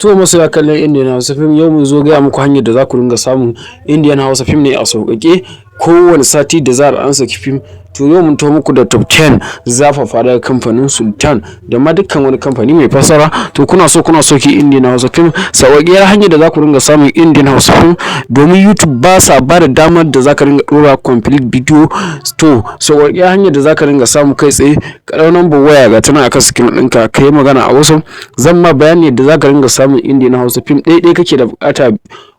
To masoya kallon Indian Hausa fim, yau mun zo gaya muku hanyar da za ku dinga samun Indian Hausa fim ne a sauƙaƙe. Kowane sati da zarar an saki fim, to yau mun taho muku da top 10 zafafa daga kamfanin Sultan da ma dukkan wani kamfani mai fassara. To kuna so ki Indian Hausa fim, sauƙaƙƙiyar hanyar da za ku dinga samun Indian Hausa fim, domin YouTube ba sa ba da damar da za ka dinga ɗora complete video. To sauƙaƙƙiyar hanyar da za ka dinga samu kai tsaye, ka ɗau number waya ga tana akan screen ɗinka, ka yi magana a WhatsApp. Zan ma bayani yadda za ka dinga samun Indian Hausa fim ɗaya kake da buƙata,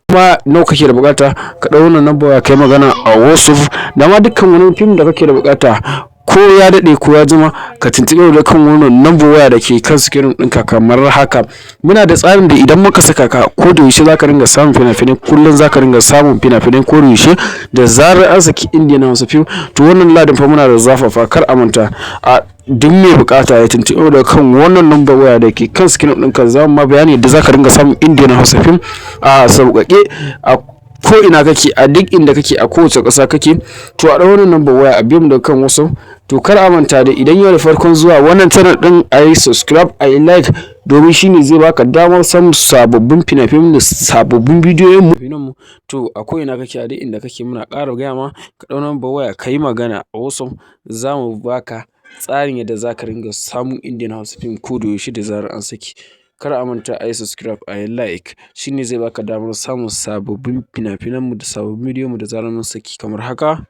kuma nawa kake da buƙata. Ka ɗau wannan number waya, ka yi magana a WhatsApp. Da ma dukkan wani fim da kake da buƙata, ko ya daɗe ko ya jima, ka tuntuɓe da kan wannan number waya da ke kan screen ɗinka kamar haka. Muna da tsarin da idan muka saka ka, ko da yaushe za ka dinga samun fina-finai, kullum za ka dinga samun fina-finai ko da yaushe da zarar an saki Indian Hausa fim. To wannan ladin fa muna da zafafa, kar a manta. A duk mai bukata ya tuntuɓe da kan wannan number waya da ke kan screen ɗinka, za mu ma bayani yadda za ka dinga samun Indian Hausa fim a sauƙaƙe, a ko ina kake, a duk inda kake, a kowace ƙasa kake. To a ɗau wannan number waya, a biyo mu da kan WhatsApp. To kar a manta da idan yau da farkon zuwa wannan channel ɗin, a yi subscribe, a yi like, domin shine zai baka damar samun sababbin fina-finai da sababbin bidiyoyin mu. To a ko ina kake, a duk inda kake, muna ƙara gaya ma ka ɗau number waya, ka yi magana a WhatsApp. Za mu baka tsarin yadda za ka dinga samun Indian Hausa fim ko da yaushe da zarar an saki. Kar a manta a yi subscribe, a yi like, shine zai baka damar samun sababbin fina-finanmu da sababbin bidiyon mu da zarar mun saki kamar haka.